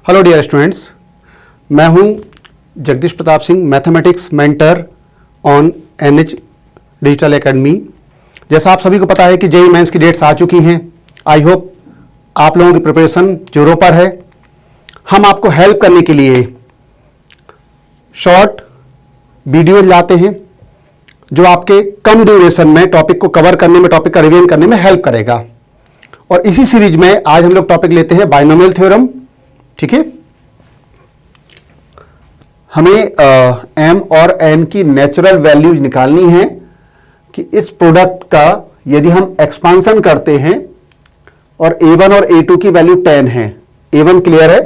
Hello dear students, मैं हूं Jagdish Pratap Singh, mathematics mentor on NH digital academy. जैसा आप सभी को पता है कि जेईई मेंस की डेट्स आ चुकी हैं। आई होप आप लोगों की प्रिपरेशन जोरों पर है। हम आपको हेल्प करने के लिए शॉर्ट वीडियो लाते हैं जो आपके कम ड्यूरेशन में टॉपिक को कवर करने में, टॉपिक का रिवीजन करने में हेल्प करेगा। और इसी सीरीज में आज हम लोग टॉपिक लेते हैं बाइनोमियल थ्योरम। ठीक है, हमें एम और एन की नेचुरल वैल्यूज निकालनी है कि इस प्रोडक्ट का यदि हम एक्सपांसन करते हैं और a1 और a2 की वैल्यू 10 है। a1 क्लियर है,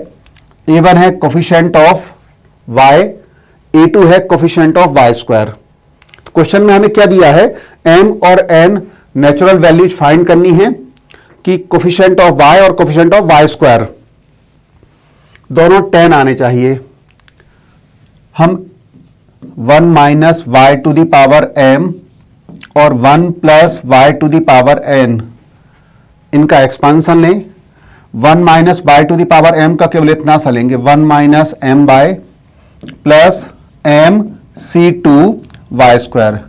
a1 है कोफिशिएंट ऑफ y, a2 है कोफिशिएंट ऑफ y स्क्वायर। तो क्वेश्चन में हमें क्या दिया है, m और n नेचुरल वैल्यूज फाइंड करनी है कि कोफिशिएंट ऑफ y और कोफिशिएंट ऑफ y स्क्वायर दोनों 10 आने चाहिए। हम 1 minus y to the power m और 1 plus y to the power n इनका एक्सपांसन लें। 1 minus y to the power m का केवल इतना सा लेंगे, 1 minus m by plus m c2 y square.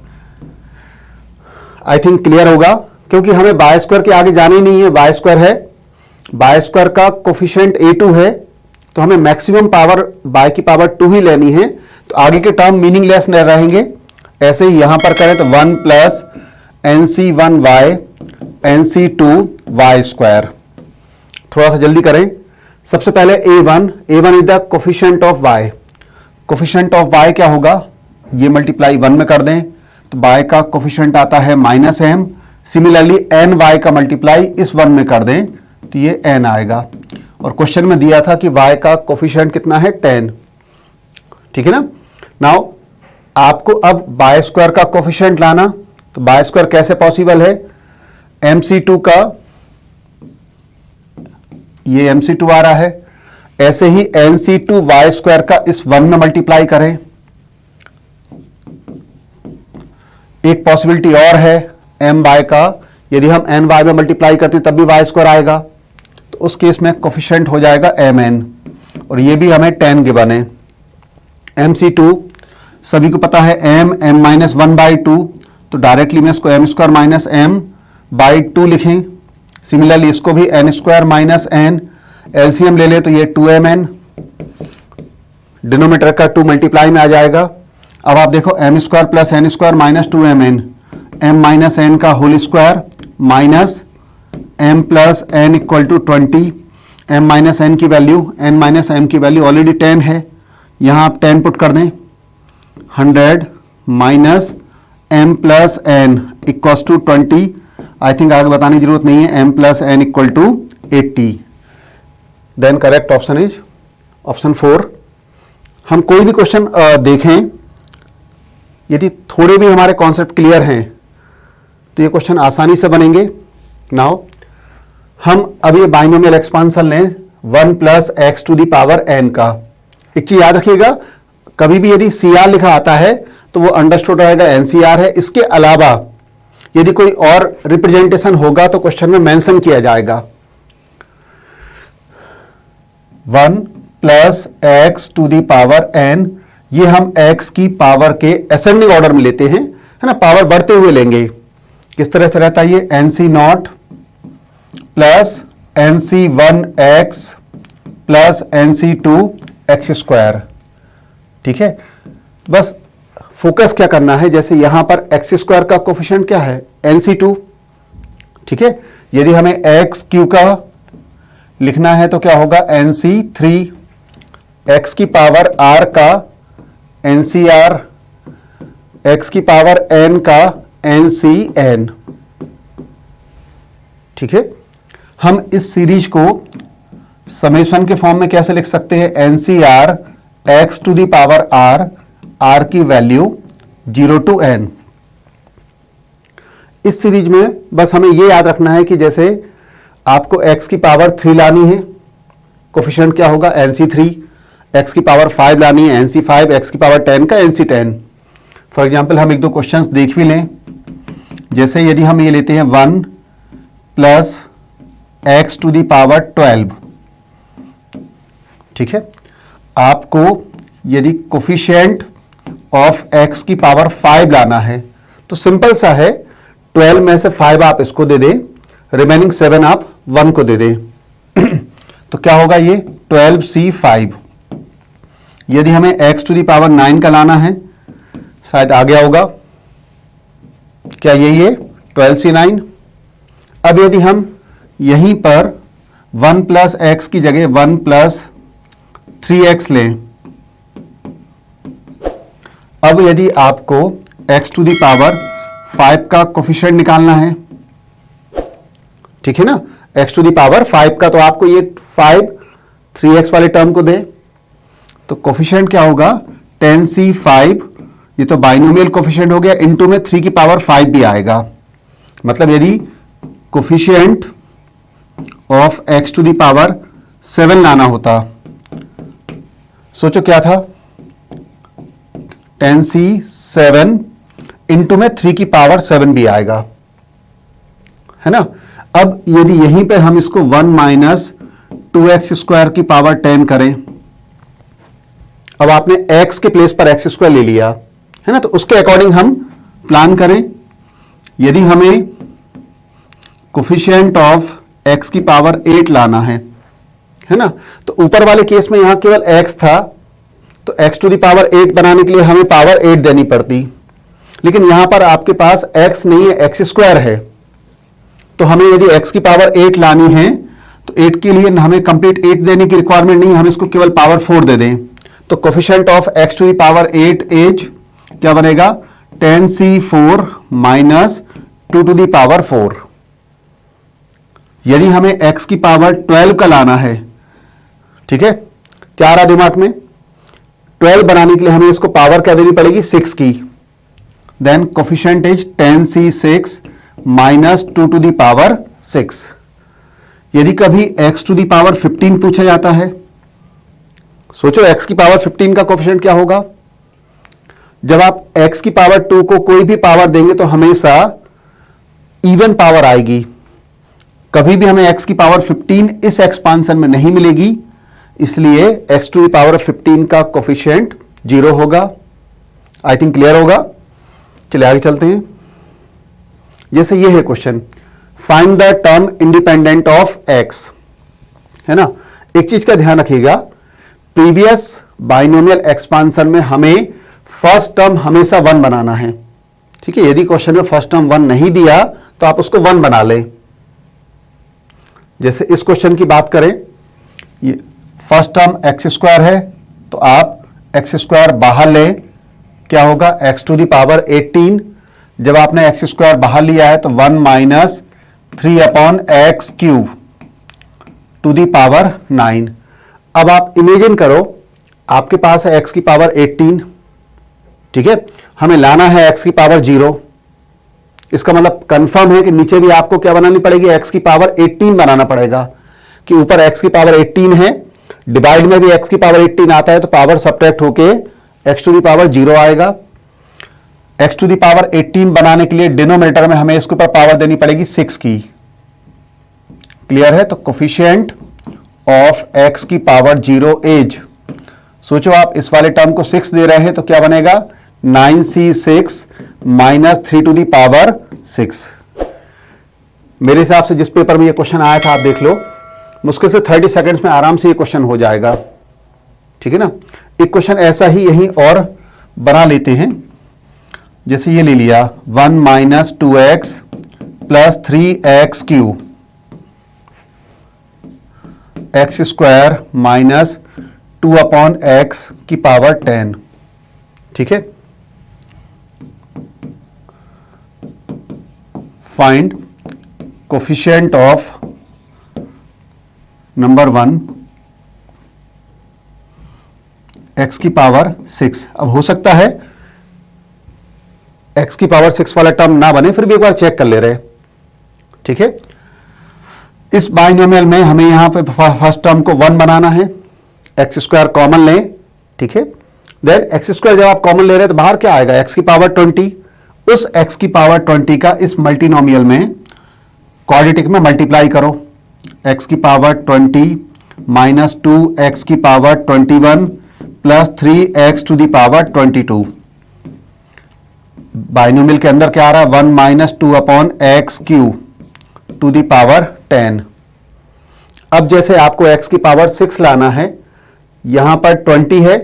I think clear होगा, क्योंकि हमें वाई स्क्वायर के आगे जाना ही नहीं है। वाई स्क्वायर है, वाई स्क्वायर का कोफिशिएंट a2 है, तो हमें मैक्सिमम पावर y की पावर 2 ही लेनी है। तो आगे के टर्म मीनिंगलेस न रहेंगे। ऐसे ही यहां पर करें तो 1 plus nc1y nc2 y square. थोड़ा सा जल्दी करें। सबसे पहले a1 is the coefficient of y। Coefficient of y क्या होगा, ये मल्टीप्लाई 1 में कर दें तो y का कोफिशिएंट आता है -m। सिमिलरली ny का मल्टीप्लाई इस 1 में कर दें तो ये n आएगा। और क्वेश्चन में दिया था कि y का कोफिशिएंट कितना है, 10। ठीक है ना। नाउ आपको अब y स्क्वायर का कोफिशिएंट लाना, तो y स्क्वायर कैसे पॉसिबल है, mc2 का ये mc2 आ रहा है, ऐसे ही nc2 y स्क्वायर का इस 1 में मल्टीप्लाई करें। एक पॉसिबिलिटी और है my का, यदि हम ny में मल्टीप्लाई करते तब भी y स्क्वायर आएगा, तो उस केस में कोफिशिएंट हो जाएगा mn। और ये भी हमें 10 गिवन है। mc2 सभी को पता है m माइनस 1/2, तो डायरेक्टली में इसको m स्क्वायर माइनस m/2 लिखें। सिमिलरली इसको भी n square minus n, LCM ले ले तो ये 2mn, डिनोमिनेटर का 2 मल्टीप्लाई में आ जाएगा। अब आप देखो m square plus n square minus 2mn, m minus n का whole square minus m plus n equal to 20। m minus n की वैल्यू, n माइनस m की वैल्यू ऑलरेडी 10 है, यहां आप 10 पुट कर दें। 100 minus m plus n equals to 20। I think आगे बताने की जरूरत नहीं है, m plus n equal to 80। Then correct option is option 4। हम कोई भी क्वेश्चन देखें, यदि थोड़े भी हमारे कॉन्सेप्ट क्लियर हैं तो ये क्वेश्चन आसानी से बनेंगे। नाउ हम अब ये बाइनोमियल एक्सपांसन लें 1 plus x to the power n का। एक चीज याद रखिएगा, कभी भी यदि CR लिखा आता है तो वो अंडरस्टूड रहेगा NCR है। इसके अलावा यदि कोई और रिप्रेजेंटेशन होगा तो क्वेश्चन में मेंशन किया जाएगा। 1 plus x to the power n, ये हम x की पावर के असेंडिंग ऑर्डर में लेते हैं, है ना, पावर बढ़ते हुए लेंगे। किस तरह से रहता है ये, nc0 plus nc1x plus nc2x square. ठीक है, बस फोकस क्या करना है, जैसे यहां पर x स्क्वायर का कोफिशिएंट क्या है, nc2। ठीक है, यदि हमें x क्यू का लिखना है तो क्या होगा, nc3, x की पावर r का ncr, x की पावर n का ncn। ठीक है, हम इस सीरीज को समेशन के फॉर्म में कैसे लिख सकते हैं, ncr x to the power r की वैल्यू 0 टू n। इस सीरीज में बस हमें यह याद रखना है कि जैसे आपको x की पावर 3 लानी है, कोफिशिएंट क्या होगा, nc3, x की पावर 5 लानी है, nc5, x की पावर 10 का nc10। फॉर एग्जाम्पल हम एक दो क्वेश्चंस देख भी लें। जैसे यदि हम ये लेते हैं 1 plus x to the power 12, ठीक है। आपको यदि कोफिशिएंट ऑफ x की पावर 5 लाना है तो सिंपल सा है, 12 में से 5 आप इसको दे दें, रिमेनिंग 7 आप 1 को दे दें। तो क्या होगा ये 12c5। यदि हमें x टू दी पावर 9 का लाना है, शायद आ गया होगा, क्या यही है 12c9। अब यदि हम यहीं पर 1 प्लस एक्स की जगह 1 प्लस 3x लें, अब यदि आपको x टू दी पावर 5 का कोफिशिएंट निकालना है, ठीक है ना, x टू दी पावर 5 का, तो आपको ये 5 3x वाले टर्म को दे, तो कोफिशिएंट क्या होगा 10c5। ये तो बाइनोमियल कोफिशिएंट हो गया, इनटू में 3 की पावर 5 भी आएगा। मतलब यदि coefficient of x to the power 7 लाना होता, सोचो क्या था 10c7 इनटू में 3 की पावर 7 भी आएगा, है ना। अब यदि यहीं पे हम इसको 1 माइनस 2x स्क्वायर की पावर 10 करें, अब आपने x के प्लेस पर x स्क्वायर ले लिया, है ना, तो उसके अकॉर्डिंग हम प्लान करें। यदि हमें कोफिशिएंट ऑफ x की पावर 8 लाना है ना, तो ऊपर वाले केस में यहां केवल x था, तो x टू दी पावर 8 बनाने के लिए हमें पावर 8 देनी पड़ती, लेकिन यहां पर आपके पास x नहीं है, x स्क्वायर है। तो हमें यदि x की पावर 8 लानी है तो 8 के लिए हमें कंप्लीट 8 देने की रिक्वायरमेंट नहीं, हम इसको केवल पावर 4 दे दें। तो coefficient of x to the power 8 is क्या बनेगा 10c4 minus 2 to the power 4। यदि हमें x की पावर 12 का लाना है, ठीक है, क्या आ रहा दिमाग में, 12 बनाने के लिए हमें इसको पावर क्या देनी पड़ेगी 6 की, then coefficient is 10c6 minus 2 to the power 6। यदि कभी x टू दी पावर 15 पूछा जाता है, सोचो x की पावर 15 का कोफिशिएंट क्या होगा। जब आप x की पावर 2 को कोई भी पावर देंगे तो हमेशा इवन पावर आएगी, कभी भी हमें x की पावर 15 इस एक्सपांशन में नहीं मिलेगी, इसलिए x टू दी पावर 15 का कोफिशिएंट 0 होगा। आई थिंक क्लियर होगा। चलिए आगे चलते हैं। जैसे ये है question, find the term independent of x, है ना। एक चीज का ध्यान रखिएगा, प्रीवियस बाइनोमियल एक्सपांशन में हमें फर्स्ट टर्म हमेशा 1 बनाना है, ठीक है। यदि क्वेश्चन में फर्स्ट टर्म 1 नहीं दिया तो आप उसको 1 बना लें। जैसे इस क्वेश्चन की बात करें, ये फर्स्ट टर्म एक्स स्क्वायर है, तो आप एक्स स्क्वायर बाहर लें, क्या होगा x टू दी पावर 18। जब आपने एक्स स्क्वायर बाहर लिया है तो 1 minus 3 upon x cube to the power 9। अब आप इमेजिन करो, आपके पास है x की पावर 18, ठीक है, हमें लाना है x की पावर 0। इसका मतलब कंफर्म है कि नीचे भी आपको क्या बनानी पड़ेगी, x की पावर 18 बनाना पड़ेगा, कि ऊपर x की पावर 18 है, डिवाइड में भी x की पावर 18 आता है, तो पावर सब्ट्रैक्ट होके x टू दी पावर 0 आएगा। x टू दी पावर 18 बनाने के लिए डिनोमिनेटर में हमें इसके ऊपर पावर देनी पड़ेगी 6 की। क्लियर है। तो कोफिशिएंट ऑफ x की पावर 0 इज, सोचो आप इस वाले टर्म को 6 दे रहे हैं तो क्या बनेगा 9c6 minus 3 to the power 6। मेरे हिसाब से जिस पेपर में ये क्वेश्चन आया था आप देख लो, मुश्किल से 30 सेकंड्स में आराम से ये क्वेश्चन हो जाएगा, ठीक है ना। एक क्वेश्चन ऐसा ही यहीं और बना लेते हैं, जैसे ये ले लिया 1 minus 2x plus 3x cube x square minus 2 upon x की पावर 10, ठीक है। Find coefficient of number 1 x की पावर 6। अब हो सकता है x की पावर 6 वाला टर्म ना बने, फिर भी एक बार चेक कर ले रहे, ठीक है। इस बाइनोमियल में हमें यहां पे फर्स्ट टर्म को 1 बनाना है, एक्स स्क्वायर कॉमन लें, ठीक है। देन एक्स स्क्वायर जब आप कॉमन ले रहे हैं तो बाहर क्या आएगा x की पावर 20। उस x की पावर 20 का इस मल्टीनोमियल में क्वाड्रेटिक में मल्टीप्लाई करो, x की पावर 20 माइनस 2x की power 21 plus 3x to the power 22। Binomial के अंदर क्या आ रहा है, 1 minus 2 upon x cube to the power 10। अब जैसे आपको x की पावर 6 लाना है, यहां पर 20 है,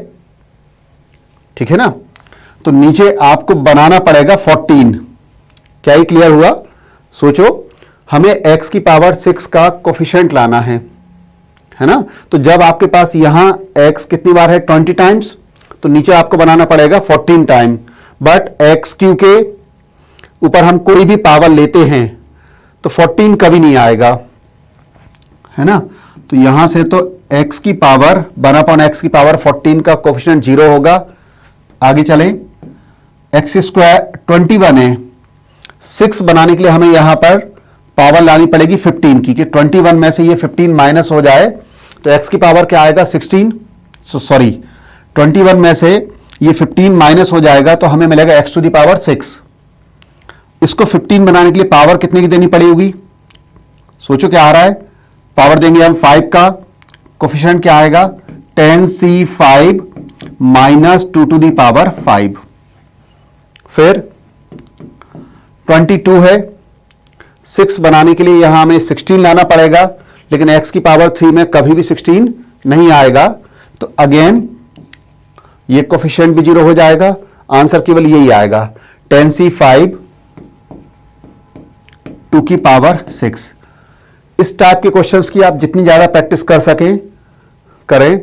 ठीक है ना, तो नीचे आपको बनाना पड़ेगा 14। क्या ही क्लियर हुआ? सोचो, हमें x की पावर 6 का कोफिशिएंट लाना है ना, तो जब आपके पास यहां x कितनी बार है, 20 टाइम्स, तो नीचे आपको बनाना पड़ेगा 14 टाइम। बट एक्स क्यू के ऊपर हम कोई भी पावर लेते हैं तो 14 कभी नहीं आएगा, है ना, तो यहां से तो x की पावर 1 अपॉन एक्स की पावर 14 का कोफिशिएंट 0 होगा। आगे चलें, एक्स स्क्वायर 21 है, 6 बनाने के लिए हमें यहां पर पावर लानी पड़ेगी 15 की, कि 21 में से ये 15 माइनस हो जाए तो x की पावर क्या आएगा, 16। सॉरी, 21 में से ये 15 माइनस हो जाएगा तो हमें मिलेगा x टू दी पावर 6। इसको 15 बनाने के लिए पावर कितने की देनी पड़ेगी, सोचो क्या आ रहा है, पावर देंगे हम 5 का, कोफिशिएंट क्या आएगा, 10c5 minus 2 to the power 5। फिर 22 है, 6 बनाने के लिए यहां हमें 16 लाना पड़ेगा, लेकिन x की पावर 3 में कभी भी 16 नहीं आएगा, तो अगेन ये कोफिशिएंट भी 0 हो जाएगा। आंसर केवल यही आएगा, 10c5 2 की पावर 6। इस टाइप के क्वेश्चंस की आप जितनी ज्यादा प्रैक्टिस कर सकें करें।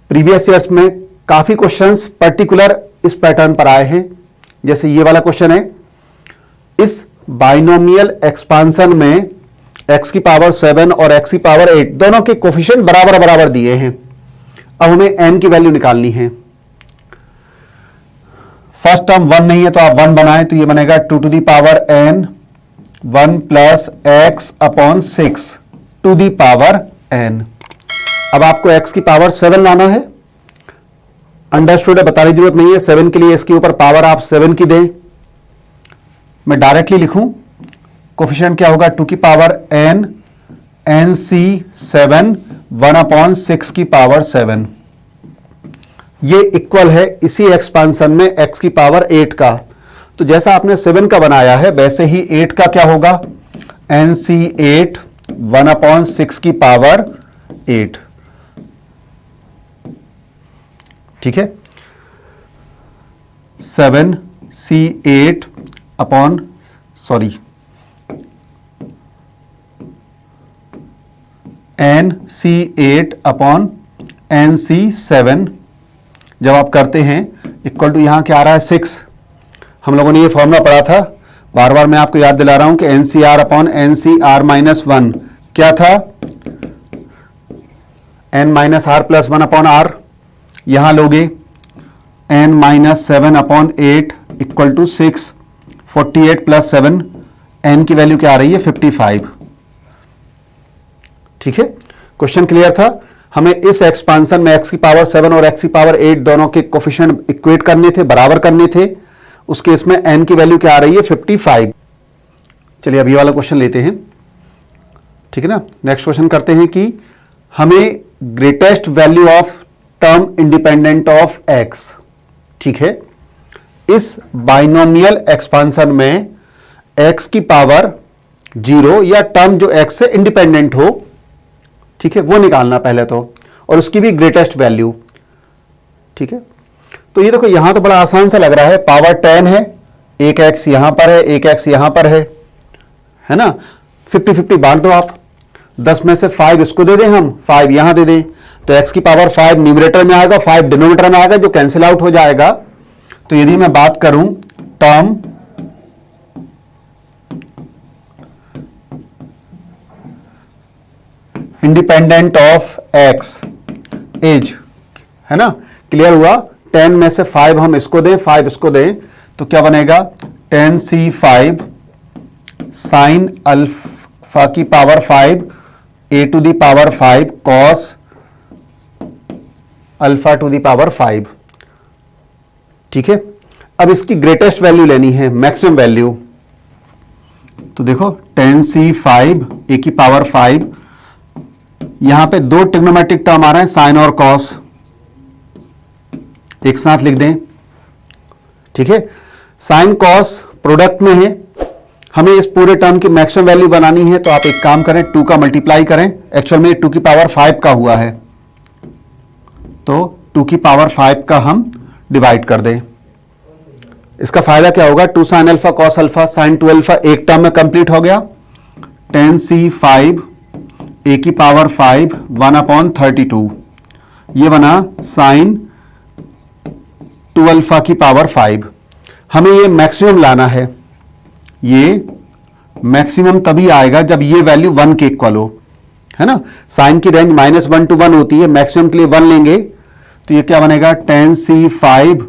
प्रीवियस ईयर्स में काफी क्वेश्चंस पर्टिकुलर इस पैटर्न पर आए हैं, जैसे ये वाला क्वेश्चन है, इस बाइनोमियल एक्सपांशन में x की पावर 7 और x की पावर 8 दोनों के कोफिशिएंट बराबर बराबर दिए हैं। अब हमें n की वैल्यू निकालनी है। फर्स्ट टर्म 1 नहीं है तो आप 1 बनाएं, तो ये बनेगा 2 to the power n 1 plus x upon 6 to the power n। अब आपको x की पावर 7 लाना है, अंडरस्टूड है, बताने की जरूरत नहीं है। 7 के लिए इसके ऊपर पावर आप 7 की दें, मैं डायरेक्टली लिखूं, कोफिशिएंट क्या होगा, 2 की पावर n nc7 1 अपॉन 6 की पावर 7। ये इक्वल है इसी एक्सपांशन में x की पावर 8 का, तो जैसा आपने 7 का बनाया है वैसे ही 8 का क्या होगा, nc8 1 अपॉन 6 की पावर 8, ठीक है, 7c8 upon nc8 upon nc7 जब आप करते हैं इक्वल टू यहां क्या आ रहा है, 6। हम लोगों ने ये फॉर्मूला पढ़ा था, बार बार मैं आपको याद दिला रहा हूं कि ncr अपॉन ncr माइनस 1 क्या था, n minus r plus 1 upon r. यहां लोगे n minus 7 upon 8 equal to 6, 48 plus 7, n की वैल्यू क्या आ रही है, 55। ठीक है, क्वेश्चन क्लियर था। हमें इस एक्सपांशन में x की पावर 7 और x की पावर 8 दोनों के कोफिशिएंट इक्वेट करने थे, बराबर करने थे। उस केस में n की वैल्यू क्या आ रही है, 55। चलिए अभी वाला क्वेश्चन लेते हैं, ठीक है ना। नेक्स्ट क्वेश्चन करते हैं कि हमें greatest value of term independent of x, ठीक है, इस बाइनोमियल एक्सपांशन में x की पावर 0 या टर्म जो x से इंडिपेंडेंट हो, ठीक है, वो निकालना पहले तो, और उसकी भी ग्रेटेस्ट वैल्यू, ठीक है। तो ये देखो यहां तो बड़ा आसान सा लग रहा है, पावर 10 है, एक x यहां पर है, एक x यहां पर है ना, 50-50 बांट दो आप, 10 में से 5 इसको दे दें हम, 5 यहां दे दें, तो x की पावर 5 न्यूमरेटर में आएगा, 5 डिनोमिनेटर में आएगा, जो कैंसिल आउट हो जाएगा। तो यदि मैं बात करूं term independent of x is, है ना, क्लियर हुआ, 10 में से 5 हम इसको दें, 5 इसको दें, तो क्या बनेगा, 10c5 साइन अल्फा की power 5 a to the power 5 cos alpha to the power 5, ठीक है। अब इसकी ग्रेटेस्ट वैल्यू लेनी है, मैक्सिमम वैल्यू, तो देखो 10c5 a की पावर 5, यहां पे दो ट्रिग्नोमेट्रिक टर्म आ रहे हैं, साइन और कॉस, एक साथ लिख दें। ठीक है, साइन कॉस प्रोडक्ट में है, हमें इस पूरे टर्म की मैक्सिमम वैल्यू बनानी है, तो आप एक काम करें, 2 का मल्टीप्लाई करें। एक्चुअल में 2 की पावर 5 का हुआ है, तो 2 की पावर 5 का हम डिवाइड कर दें। इसका फायदा क्या होगा, 2 sine alpha cos alpha, sine 2 alpha एक टर्म में कंप्लीट हो गया, tan c5 a की पावर 5 1/32, ये बना साइन 2 अल्फा की पावर 5। हमें ये मैक्सिमम लाना है, ये मैक्सिमम तभी आएगा जब ये वैल्यू 1 के इक्वल हो, है ना। साइन की रेंज -1 to 1 होती है, मैक्सिमम के लिए 1 लेंगे, तो ये क्या बनेगा, tan c5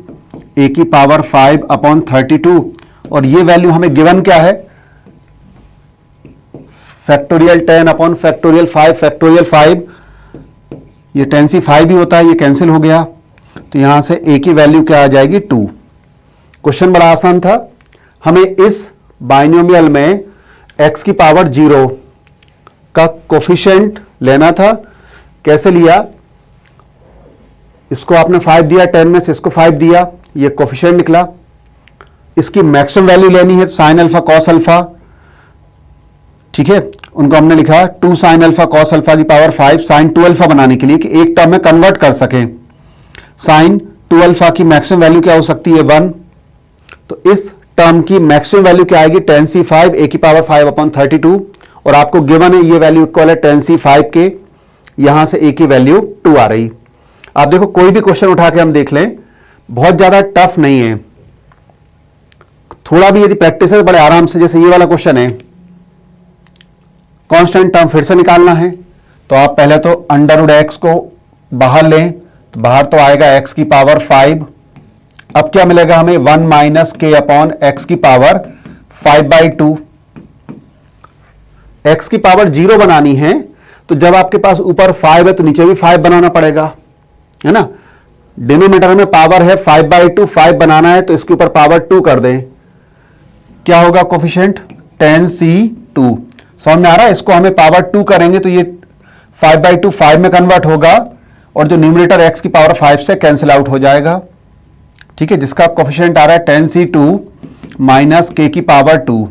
a की पावर 5/32, और ये वैल्यू हमें गिवन क्या है, फैक्टोरियल 10 अपॉन फैक्टोरियल 5, ये tan c5 भी होता है, ये कैंसिल हो गया, तो यहां से a की वैल्यू क्या आ जाएगी, 2। क्वेश्चन बड़ा आसान था, हमें इस बाइनोमियल में x की पावर 0 का कोफिशिएंट लेना था। कैसे लिया, इसको आपने 5 दिया, 10 में से इसको 5 दिया, ये कोफिशिएंट निकला। इसकी मैक्सिमम वैल्यू लेनी है, साइन अल्फा कॉस अल्फा, ठीक है, उनको हमने लिखा 2 साइन अल्फा कॉस अल्फा की पावर 5 साइन 2 अल्फा बनाने के लिए कि एक टर्म में कन्वर्ट कर सकें। साइन 2 अल्फा की मैक्सिमम वैल्यू क्या हो सकती है, 1, तो इस टर्म की मैक्सिमम वैल्यू क्या आएगी, tan c5 a की पावर 5/32, और आपको गिवन है ये वैल्यू इक्वल है tan c5 के, यहां से a की वैल्यू 2 आ रही। आप देखो कोई भी क्वेश्चन उठा के हम देख लें, बहुत ज्यादा टफ नहीं है, थोड़ा भी यदि प्रैक्टिस है तो बड़े आराम से, जैसे ये वाला क्वेश्चन है, कांस्टेंट टर्म फिर से निकालना है, तो आप पहले तो √x को बाहर लें, तो बाहर तो आएगा x की पावर 5, अब क्या मिलेगा हमें, 1 - k/x की पावर 5/2। x की पावर 0 बनानी है, तो जब आपके पास ऊपर 5 है तो नीचे भी 5 बनाना पड़ेगा, है ना। डिनोमिनेटर में पावर है 5/2, 5 बनाना है तो इसके ऊपर पावर 2 कर दें, क्या होगा कोफिशिएंट, tan c2। समझ में आ रहा है, इसको हमें पावर 2 करेंगे तो ये 5/2 5 में कन्वर्ट होगा, और जो न्यूमरेटर x की पावर 5 से कैंसिल आउट हो जाएगा, ठीक है, जिसका कोफिशिएंट आ रहा है tan c2 - k की पावर 2,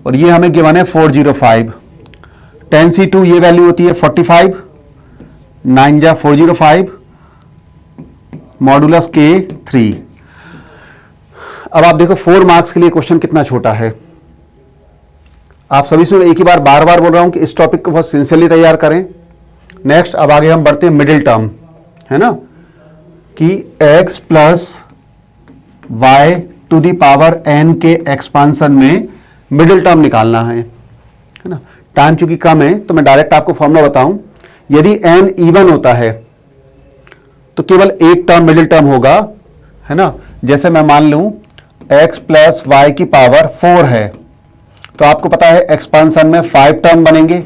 और ये हमें गिवन है 405। tan c2 ये वैल्यू होती है 45, 9 जा 405, मॉडुलस k 3। अब आप देखो 4 मार्क्स के लिए क्वेश्चन कितना छोटा है। आप सभी से एक ही बार बार बार बोल रहा हूं कि इस टॉपिक को बहुत सिंसियरली तैयार करें। नेक्स्ट, अब आगे हम बढ़ते हैं मिडिल टर्म, है ना, कि x plus y to the power n के एक्सपांसन में मिडिल टर्म निकालना है ना। टाइम चूंकि कम है तो मैं डायरेक्ट आपको फॉर्मूला बताऊं, यदि n इवन होता है तो केवल एक टर्म मिडिल टर्म होगा, है ना। जैसे मैं मान लूं x प्लस y की पावर 4 है, तो आपको पता है एक्सपांसन में 5 टर्म बनेंगे,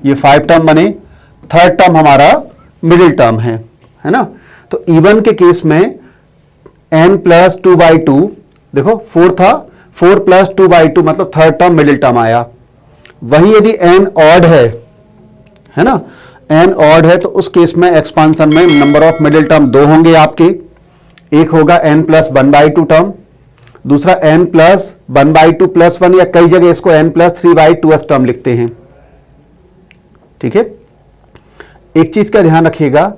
ये 5 टर्म बने, थर्ड टर्म हमारा मिडिल टर्म है ना। तो इवन के केस में n प्लस 2/2, देखो 4 था, 4 प्लस 2/2 मतलब थर्ड टर्म मिडिल टर्म आया। वही यदि n ऑड है ना, n ऑड है तो उस केस में एक्सपांसन में नंबर ऑफ मिडिल टर्म 2 होंगे आपके, एक होगा n प्लस 1/2 टर्म, दूसरा n प्लस 1/2 + 1, या कई जगह इसको n प्लस 3/2 टर्म लिखते हैं, ठीक है। एक चीज का ध्यान रखिएगा,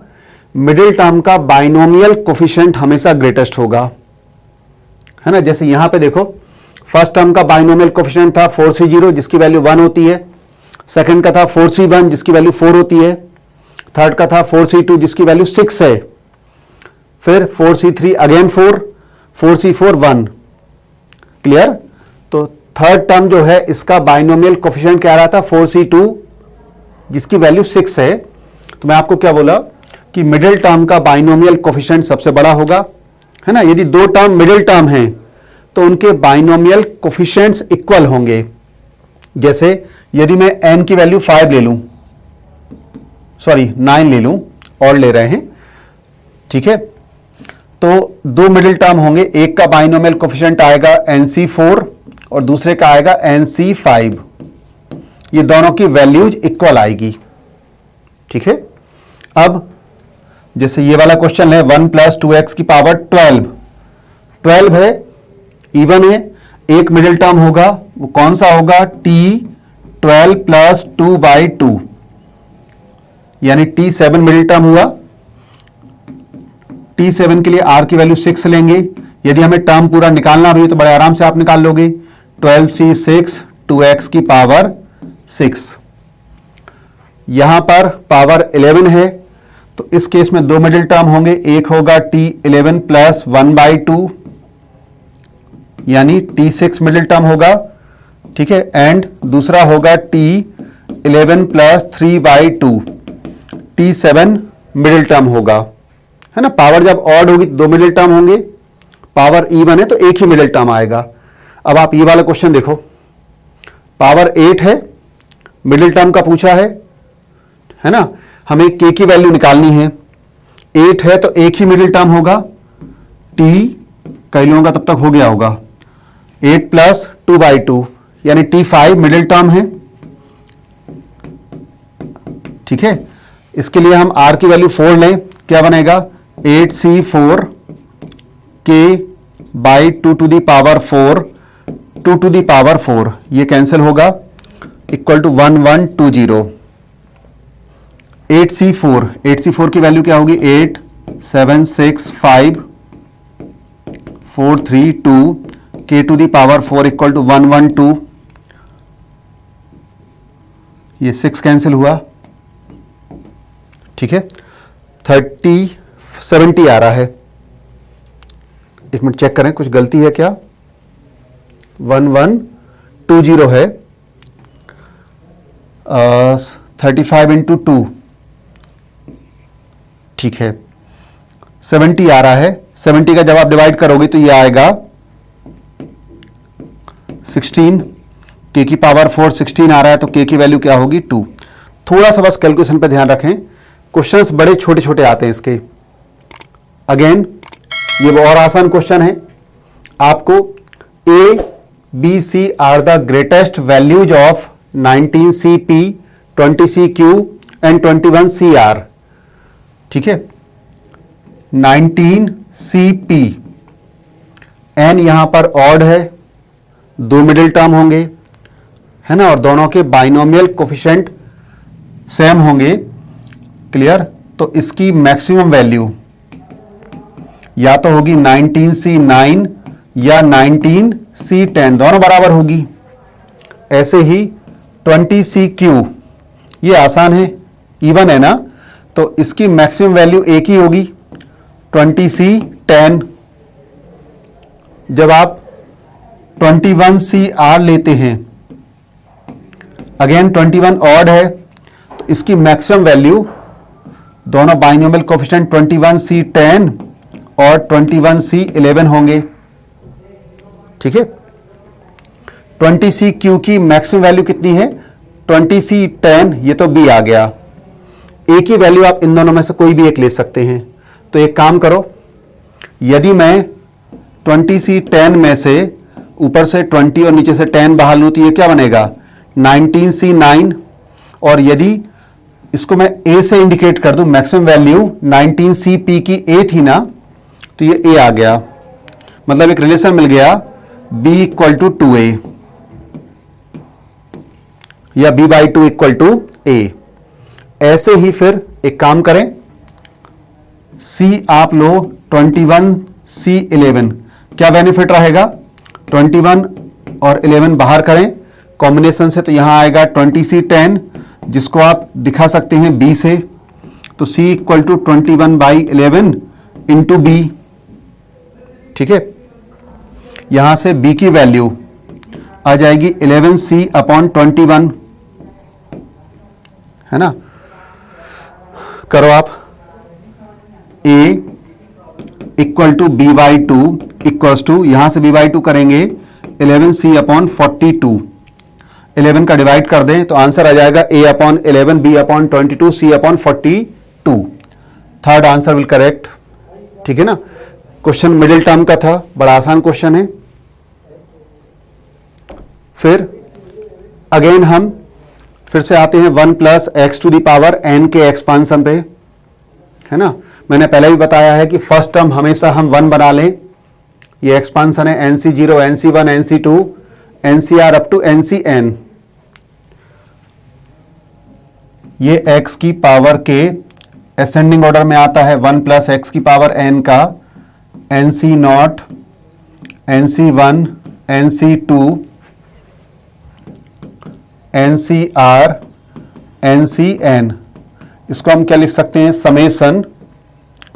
मिडिल टर्म का बाइनोमियल कोफिशिएंट हमेशा ग्रेटेस्ट होगा, है ना। जैसे यहां पे देखो, फर्स्ट टर्म का बाइनोमियल कोफिशिएंट था 4c0 जिसकी वैल्यू 1 होती है, सेकंड का था 4c1 जिसकी वैल्यू 4 होती है, थर्ड का था 4c2 जिसकी वैल्यू 6 है, फिर 4c3 अगेन 4, 4c4 1। क्लियर। तो थर्ड टर्म जो है इसका बाइनोमियल कोफिशिएंट क्या रहा था, 4c2 जिसकी वैल्यू 6 है। तो मैं आपको क्या बोला कि मिडिल टर्म का बाइनोमियल कोफिशिएंट सबसे बड़ा होगा, है ना। यदि दो टर्म मिडिल टर्म हैं तो उनके बाइनोमियल कोफिशिएंट्स इक्वल होंगे। जैसे यदि मैं n की वैल्यू 5 ले लूं, सॉरी 9 ले लूं, और ले रहे हैं, ठीक है, तो दो मिडिल टर्म होंगे, एक का बाइनोमियल कोफिशिएंट आएगा nc4 और दूसरे का आएगा nc5। ये दोनों की वैल्यूज इक्वल आएगी। ठीक है, अब जैसे ये वाला क्वेश्चन है 1 + 2x की पावर 12 है, इवन है, एक मिडिल टर्म होगा, वो कौन सा होगा, t12 + 2/2 यानी t7 मिडिल टर्म हुआ। t7 के लिए r की वैल्यू 6 लेंगे। यदि हमें टर्म पूरा निकालना भी तो बड़े आराम से आप निकाल लोगे, 12c 6 2x की पावर 6। यहां पर पावर 11 है, तो इस केस में दो मिडिल टर्म होंगे, एक होगा t11 + 1/2 यानी t6 मिडिल टर्म होगा। ठीक है, एंड दूसरा होगा t11 + 3/2 t7 मिडिल टर्म होगा, है ना। पावर जब ऑड होगी तो दो मिडिल टर्म होंगे, पावर इवन है तो एक ही मिडिल टर्म आएगा। अब आप ये वाला क्वेश्चन देखो, पावर 8 है, मिडिल टर्म का पूछा है ना, हमें k की वैल्यू निकालनी है। 8 है तो एक ही मिडिल टर्म होगा, t कई लोगों का तब तक हो गया होगा, 8 + 2/2 यानी t5 मिडिल टर्म है। ठीक है, इसके लिए हम r की वैल्यू 4 लें, क्या बनेगा, 8c4 k/2 to the power 4 2 to the power 4, ये कैंसिल होगा, इक्वल टू 1120। 8c4 की वैल्यू क्या होगी, 8 7 6 5 4 3 2 k to the power 4 equal to 112, ये 6 कैंसिल हुआ। ठीक है, 70 आ रहा है, एक मिनट चेक करें कुछ गलती है क्या, 1120 है, 35 × 2, ठीक है, 70 आ रहा है। 70 का जब आप डिवाइड करोगे तो ये आएगा 16, k की पावर 4 16 आ रहा है, तो k की वैल्यू क्या होगी, 2। थोड़ा सा बस कैलकुलेशन पे ध्यान रखें, क्वेश्चंस बड़े छोटे छोटे आते हैं इसके। अगेन ये और आसान क्वेश्चन है, आपको A, B, C are the greatest values of 19CP 20CQ and 21CR। ठीक है, 19CP एन यहां पर ऑड है, दो मिडिल टर्म होंगे, है ना, और दोनों के बाइनोमियल कोफिशिएंट सेम होंगे, क्लियर। तो इसकी मैक्सिमम वैल्यू या तो होगी 19C9 या 19C10, दोनों बराबर होगी। ऐसे ही 20CQ, ये आसान है, इवन है ना, तो इसकी मैक्सिमम वैल्यू एक ही होगी, 20C10। जब आप 21CR लेते हैं, अगेन 21 ऑड है, तो इसकी मैक्सिमम वैल्यू, दोनों बाइनोमियल कोएफिशिएंट 21C10 और 21C11 होंगे। ठीक है, 20CQ की मैक्सिमम वैल्यू कितनी है, 20C10, ये तो B आ गया। एक ही वैल्यू आप इन दोनों में से कोई भी एक ले सकते हैं। तो एक काम करो, यदि मैं 20C10 में से ऊपर से 20 और नीचे से 10 बाहर लूं तो ये क्या बनेगा, 19C9, और यदि इसको मैं A से इंडिकेट कर दूं, मैक्सिमम वैल्यू 19CP की A थी ना, तो ये A आ गया, मतलब एक रिलेशन मिल गया B = 2A या B/2 = A। ऐसे ही फिर एक काम करें, C आप लो 21C11, क्या बेनिफिट रहेगा, 21 और 11 बाहर करें कॉम्बिनेशन से, तो यहां आएगा 20C10, जिसको आप दिखा सकते हैं B से, तो C = 21/11 × B। ठीक है, यहां से B की वैल्यू आ जाएगी 11C/21, है ना। करो आप, A = B/2 = यहां से B/2 करेंगे 11C/42, 11 का डिवाइड कर दें तो आंसर आ जाएगा A/11 B/22 C/42। Third answer will correct. ठीक है ना, क्वेश्चन मिडिल टर्म का था, बड़ा आसान क्वेश्चन है। फिर अगेन हम फिर से आते हैं 1 plus x to the power n के एक्सपांसन पे, है ना। मैंने पहले भी बताया है कि फर्स्ट टर्म हमेशा हम 1 बना लें, ये एक्सपांसन है NC0, NC1, NC2, NCR up to NCN। ये x की पावर के असेंडिंग ऑर्डर में आता है 1 प्लस एक्स की पावर n का NC0, NC1, NC2, NCR, NCN। इसको हम क्या लिख सकते हैं, समेसन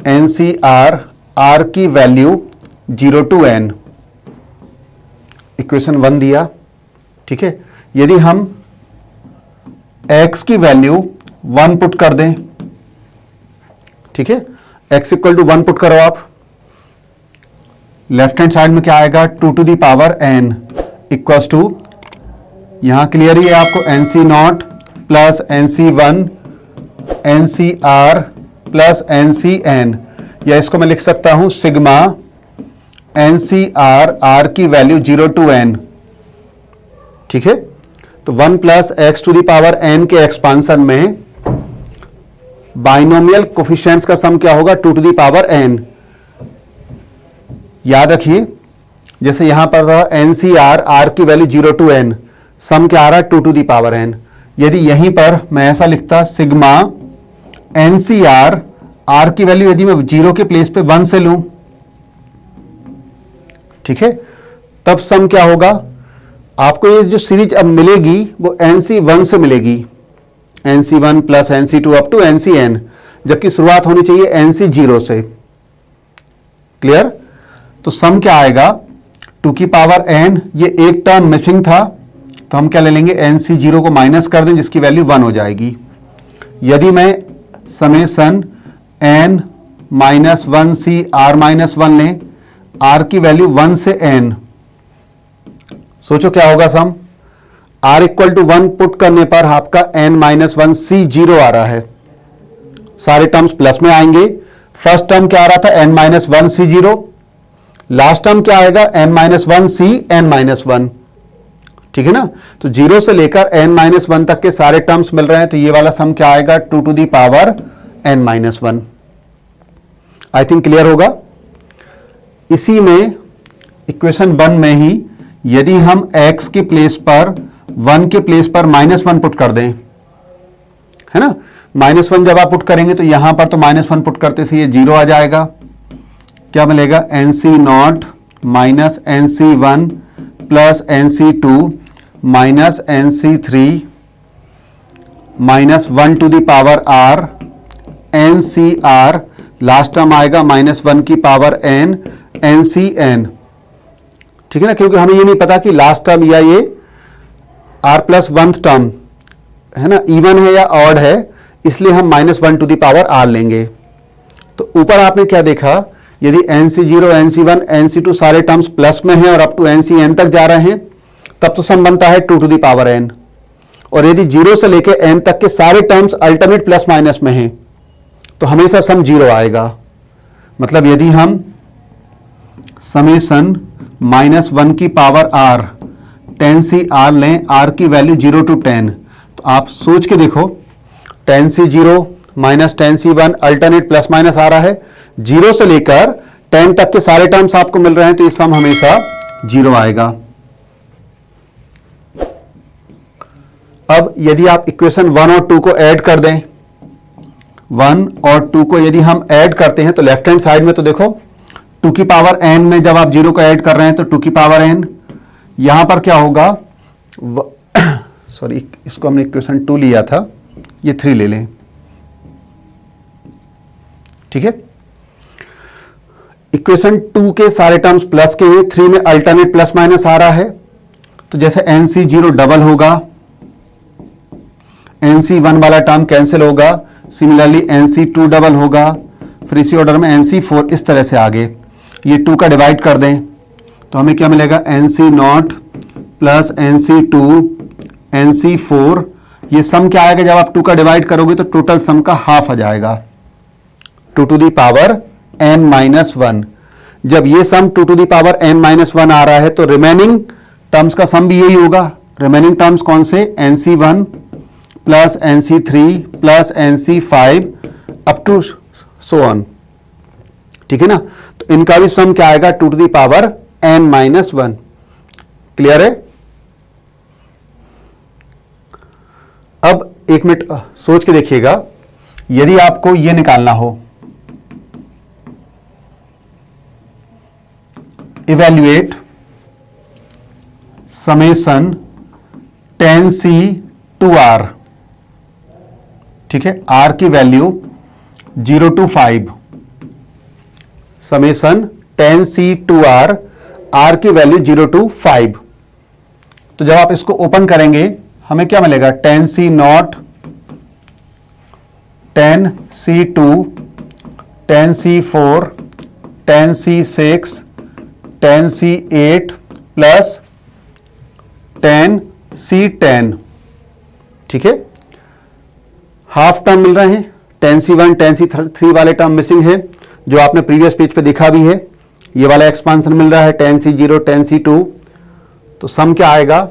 NCR R की वैल्यू 0 टू n, इक्वेशन 1 दिया, ठीक है। यदि हम x की वैल्यू 1 पुट कर दें, ठीक है, x इक्वल टू 1 पुट करो आप, लेफ्ट हैंड साइड में क्या आएगा, 2 to the power n equals to, यहां क्लियर ही है आपको, NC0 plus NC1 NCR plus NCN, या इसको मैं लिख सकता हूं सिग्मा NCR R की वैल्यू 0 टू n, ठीक है। तो 1 plus x to the power n के एक्सपांसन में बाइनोमियल कोफिशिएंट्स का सम क्या होगा, 2 टू द पावर n। याद रखिए, जैसे यहां पर था NCR R की वैल्यू 0 टू n, सम क्या आ रहा है, 2 टू द पावर n। यदि यहीं पर मैं ऐसा लिखता सिग्मा NCR R की वैल्यू यदि मैं 0 के प्लेस पे 1 से लूं, ठीक है, तब सम क्या होगा, आपको ये जो सीरीज अब मिलेगी वो NC1 से मिलेगी, NC1 plus NC2 up to NCN, जबकि शुरुआत होनी चाहिए NC0 से। क्लियर। तो सम क्या आएगा, 2 की पावर n, ये एक टर्म मिसिंग था, तो हम क्या ले लेंगे, NC0 को माइनस कर दें जिसकी वैल्यू 1 हो जाएगी। यदि मैं summation n minus 1 C R minus 1 लें, R की वैल्यू 1 से n, सोचो क्या होगा सम, R इक्वल टू 1 पुट करने पर आपका n माइनस 1 C 0 आ रहा है, सारे टर्म्स प्लस में आएंगे। फर्स्ट टर्म क्या आ रहा था, n minus 1 C 0, last term क्या आएगा, n minus 1 C n minus 1, ठीक है ना। तो 0 से लेकर n माइनस 1 तक के सारे टर्म्स मिल रहे हैं, तो ये वाला सम क्या आएगा, 2 to the power n minus 1। I think clear होगा। इसी में इक्वेशन 1 में ही यदि हम x के प्लेस पर 1 के प्लेस पर -1 पुट कर दें, है ना, -1 जब आप पुट करेंगे तो यहां पर तो -1 पुट करते से ये 0 आ जाएगा। क्या मिलेगा, NC0 minus NC1 plus NC2 minus NC3 minus 1 to the power r NCR, last term आएगा -1 की पावर n NCN, ठीक है ना, क्योंकि हमें ये नहीं पता कि लास्ट टर्म या ये r प्लस 1th टर्म है ना, इवन है या ऑड है, इसलिए हम -1 टू द पावर r लेंगे। तो ऊपर आपने क्या देखा, यदि NC0 NC1 NC2 सारे टर्म्स प्लस में हैं और अप टू NCN तक जा रहे हैं, तब तो सम बनता है 2 टू द पावर n। और यदि 0 से लेकर n तक के सारे टर्म्स अल्टरनेट प्लस माइनस में हैं, तो हमेशा सम 0 आएगा। मतलब यदि हम समेसन -1 की पावर r 10CR लें, r की वैल्यू 0 टू 10, तो आप सोच के देखो, 10C0 minus 10C1 alternate plus minus आ रहा है, 0 से लेकर 10 तक के सारे टर्म्स आपको मिल रहे हैं, तो ये सम हमेशा 0 आएगा। अब यदि आप इक्वेशन 1 और 2 को ऐड कर दें, 1 और 2 को यदि हम ऐड करते हैं तो लेफ्ट हैंड साइड में तो देखो 2 की पावर n में जब आप 0 को ऐड कर रहे हैं तो 2 की पावर n, यहां पर क्या होगा, सॉरी इसको हमने इक्वेशन 2 लिया था, ये 3 ले लें, ठीक है। इक्वेशन 2 के सारे टर्म्स प्लस के, ये 3 में अल्टरनेट प्लस माइनस आ रहा है, तो जैसे NC0 डबल होगा, NC1 वाला टर्म कैंसिल होगा, सिमिलरली NC2 डबल होगा, फिर इसी ऑर्डर में NC4, इस तरह से आगे। ये 2 का डिवाइड कर दें तो हमें क्या मिलेगा, NC0 प्लस NC2 NC4, ये सम क्या आएगा, जब आप 2 का डिवाइड करोगे तो टोटल सम का हाफ आ जाएगा, 2 to the power n minus 1। जब ये sum 2 to the power n minus 1 आ रहा है तो रिमेनिंग टर्म्स का सम भी यही होगा। रिमेनिंग टर्म्स कौन से, NC1 plus NC3 plus NC5 up to so on. ठीक है ना, तो इनका भी सम क्या आएगा 2 to the power n-1। Clear है? अब एक मिनट सोच के देखिएगा, यदि आपको यह निकालना हो, evaluate summation tan C to R, ठीक है, R की value 0 to 5, summation tan C to R, R की वैल्यू 0 to 5। तो जब आप इसको ओपन करेंगे हमें क्या मिलेगा, tan C not, tan C2, tan C4, tan C6, tan C8 plus tan C10। ठीक है, हाफ टर्म मिल रहे हैं, tan C1 tan C3 वाले टर्म मिसिंग है जो आपने प्रीवियस पेज पे देखा भी है। ये वाला एक्सपांशन मिल रहा है tan C0 tan C2। तो सम क्या आएगा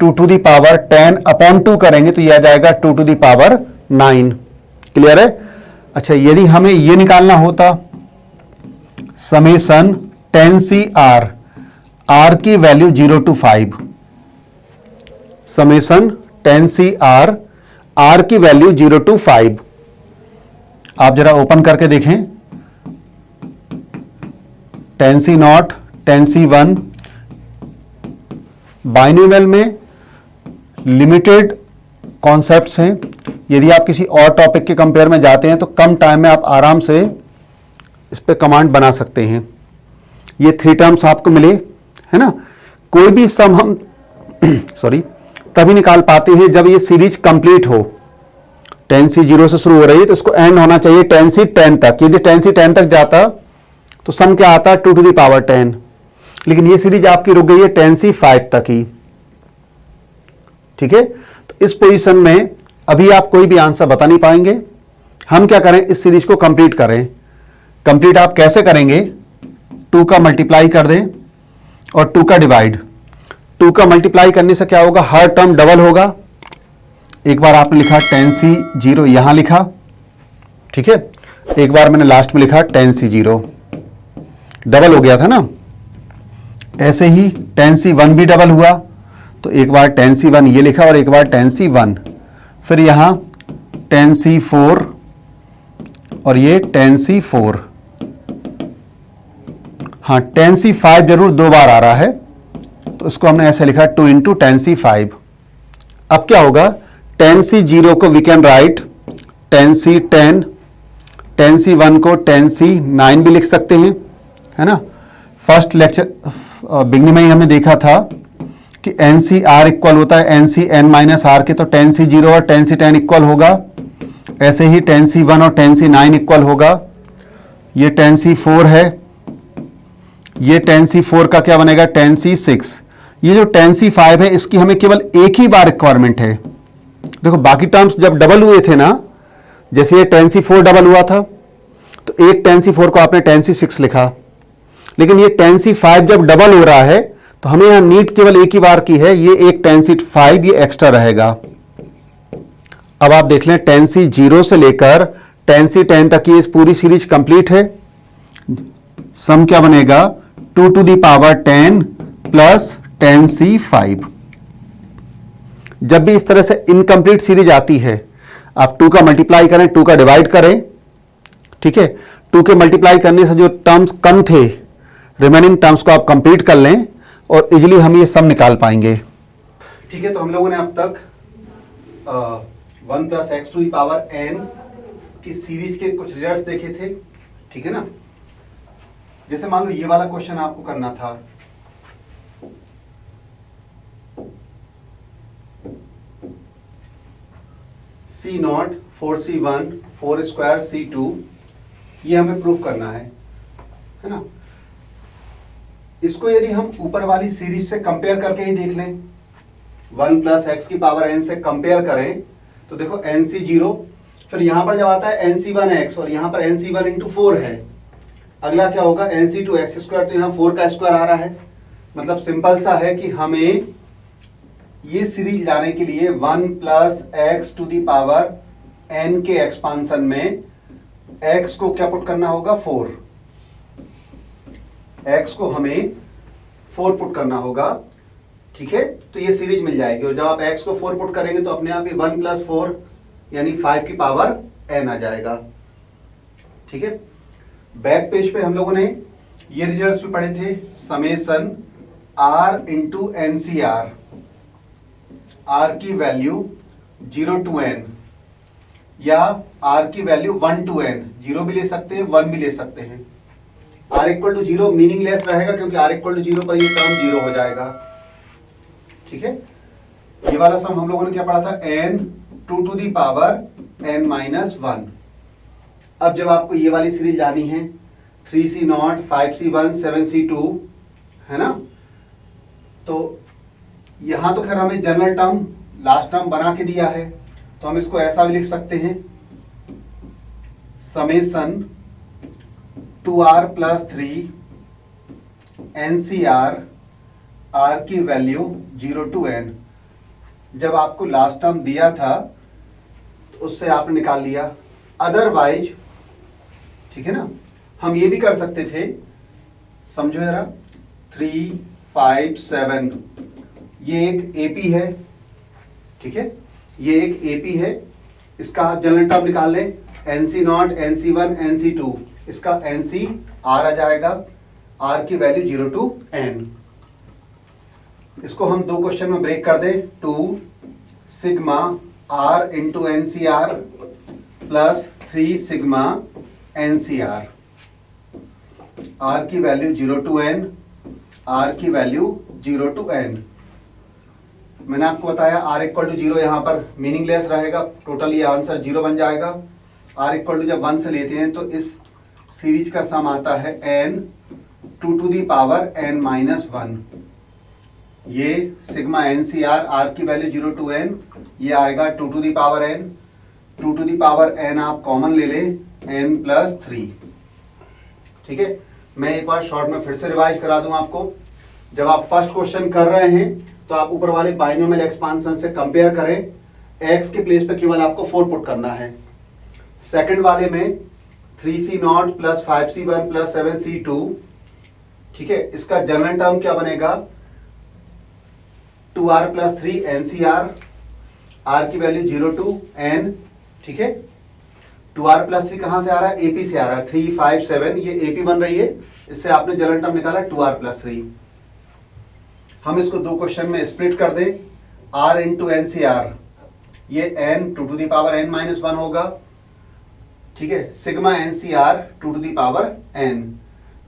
2 टू दी पावर 10/2 करेंगे तो ये आ जाएगा 2 टू दी पावर 9। क्लियर है? अच्छा, यदि हमें ये निकालना होता summation tan C R, R की value 0 to 5, summation tan C R, R की वैल्यू 0 to 5। आप जरा ओपन करके देखें, tan C not, tan C1, binomial में लिमिटेड कॉन्सेप्ट्स हैं। यदि आप किसी और टॉपिक के कंपेयर में जाते हैं तो कम टाइम में आप आराम से इस पे कमांड बना सकते हैं। ये 3 टर्म्स आपको मिले, है ना। कोई भी सम हम सॉरी तभी निकाल पाते हैं जब ये सीरीज कंप्लीट हो। tan C 0 से शुरू हो रही है तो इसको एंड होना चाहिए tan C 10 तक। यदि tan C 10 तक जाता तो सम क्या आता 2 टू दी पावर 10, लेकिन ये सीरीज आपकी रुक गई है tan C 5 तक ही। ठीक है, तो इस पोजीशन में अभी आप कोई भी आंसर बता नहीं पाएंगे। हम क्या करें, इस सीरीज को कंप्लीट करें। कंप्लीट आप कैसे करेंगे, 2 का मल्टीप्लाई कर दें और 2 का डिवाइड। 2 का मल्टीप्लाई करने से क्या होगा, हर टर्म डबल होगा। एक बार आपने लिखा tan C 0 यहां लिखा, ठीक है, एक बार मैंने लास्ट में लिखा tan C 0, डबल हो गया था ना। ऐसे ही tan C 1 भी डबल हुआ, तो एक बार tan C 1 ये लिखा और एक बार tan C 1, फिर यहां tan C 4 और ये tan C 4। हाँ, tan C 5 जरूर 2 बार आ रहा है तो इसको हमने ऐसे लिखा 2 इंटू tan C 5। अब क्या होगा, tan C 0 को we can write tan C 10, tan C 1 को tan C 9 भी लिख सकते हैं, है ना। फर्स्ट लेक्चर बिगनिंग में ही हमने देखा था कि NC R इक्वल होता है NC n माइनस R के, तो tan C 0 और tan C 10 इक्वल होगा। ऐसे ही tan C 1 और tan C 9 इक्वल होगा। ये tan C 4 है, ये tan C 4 का क्या बनेगा tan C 6। ये जो tan C 5 है इसकी हमें केवल एक ही बार रिक्वायरमेंट है। देखो बाकी टर्म्स जब डबल हुए थे ना, जैसे ये tan C 4 डबल हुआ था तो एक tan C 4 को आपने tan C 6 लिखा, लेकिन ये tan C 5 जब डबल हो रहा है तो हमें यहां नीड केवल एक ही बार की है, ये एक tan C 5 ये एक्स्ट्रा रहेगा। अब आप देख लें tan C 0 से लेकर tan C 10 तक ये इस पूरी सीरीज कंप्लीट है। सम क्या बनेगा 2 to the power 10 plus tan C 5। जब भी इस तरह से इनकम्प्लीट सीरीज आती है आप 2 का मल्टीप्लाई करें, 2 का डिवाइड करें, ठीक है। 2 के मल्टीप्लाई करने से जो टर्म्स कम थे रिमेनिंग टर्म्स को आप कंप्लीट कर लें और इजीली हम ये सम निकाल पाएंगे। ठीक है, तो हम लोगों ने अब तक 1 plus x to the power n की सीरीज के कुछ रिजल्ट्स देखे थे, ठीक है ना। जैसे मान लो ये वाला क्वेश्चन आपको करना था, C not 4C1 4 square C2, ये हमें प्रूफ करना है ना। इसको यदि हम ऊपर वाली सीरीज से कंपेयर करके ही देख लें, 1 प्लस एक्स की पावर n से कंपेयर करें तो देखो NC 0, फिर यहां पर जब आता है NC1x और यहां पर NC1 इंटू 4 है। अगला क्या होगा NC2x स्क्वायर, तो यहां 4 का स्क्वायर आ रहा है। मतलब सिंपल सा है कि हमें ये सीरीज लाने के लिए 1 plus x to the power n के एक्सपांशन में x को क्या पुट करना होगा 4, x को हमें 4 पुट करना होगा, ठीक है। तो ये सीरीज मिल जाएगी और जब आप x को 4 पुट करेंगे तो अपने आप ही 1 प्लस 4 यानी 5 की पावर n आ जाएगा, ठीक है। बैक पेज पे हम लोगों ने ये रिजल्ट्स भी पढ़े थे, summation r into NCR, r की वैल्यू 0 टू n या r की वैल्यू 1 टू n, 0 भी ले सकते हैं 1 भी ले सकते हैं। r इक्वल टू 0 मीनिंगलेस रहेगा क्योंकि r इक्वल टू 0 पर ये टर्म 0 हो जाएगा, ठीक है। ये वाला सम हम लोगों ने क्या पढ़ा था, n to the power n minus 1। अब जब आपको ये वाली सीरीज लानी है 3C0 5C1 7C2, है ना, तो यहां तो खैर हमें जनरल टर्म लास्ट टर्म बना के दिया है, तो हम इसको ऐसा भी लिख सकते हैं, summation 2r plus 3 NCR r की वैल्यू 0 टू n। जब आपको लास्ट टर्म दिया था तो उससे आपने निकाल लिया, अदरवाइज, ठीक है ना, हम ये भी कर सकते थे, समझो जरा, 3 5 7 ये एक AP है, ठीक है, ये एक AP है, इसका आप जनरल टर्म निकाल लें, NC0 NC1 NC2, इसका NC R आ जाएगा, R की वैल्यू 0 टू n। इसको हम दो क्वेश्चन में ब्रेक कर दें, 2 sigma R into NCR plus 3 sigma NCR, R की वैल्यू 0 टू n, R की वैल्यू 0 टू n। मैंने आपको बताया r इक्वल टू 0 यहाँ पर मीनिंगलेस रहेगा, टोटल ये आंसर 0 बन जाएगा। r इक्वल टू जब 1 से लेते हैं तो इस सीरीज का सम आता है n to the power n minus 1। ये सिग्मा NCR r की वैल्यू 0 टू n, ये आएगा to the power n, to the power n आप कॉमन ले लें n प्लस 3, ठीक है। मैं एक बार शॉर्ट में फिर से रिवाइज करा दूं आपको, जब आप फर्स्ट क्वेश्चन कर रहे हैं तो आप ऊपर वाले बाइनोमियल एक्सपांशन से कंपेयर करें, x के प्लेस पे केवल आपको 4 पुट करना है। सेकंड वाले में 3C0 plus 5C1 plus 7C2, ठीक है, इसका जनरल टर्म क्या बनेगा, 2r प्लस 3 NCR, r की वैल्यू 0 टू n, ठीक है। 2r प्लस 3 कहां से आ रहा है, AP से आ रहा है, 3 5 7 ये AP बन रही है, इससे आपने जनरल टर्म निकाला 2r प्लस 3। हम इसको दो क्वेश्चन में स्प्लिट कर दें, r इंटू NCR, ये n to the power n minus 1 होगा, ठीक है, sigma NCR to the power n,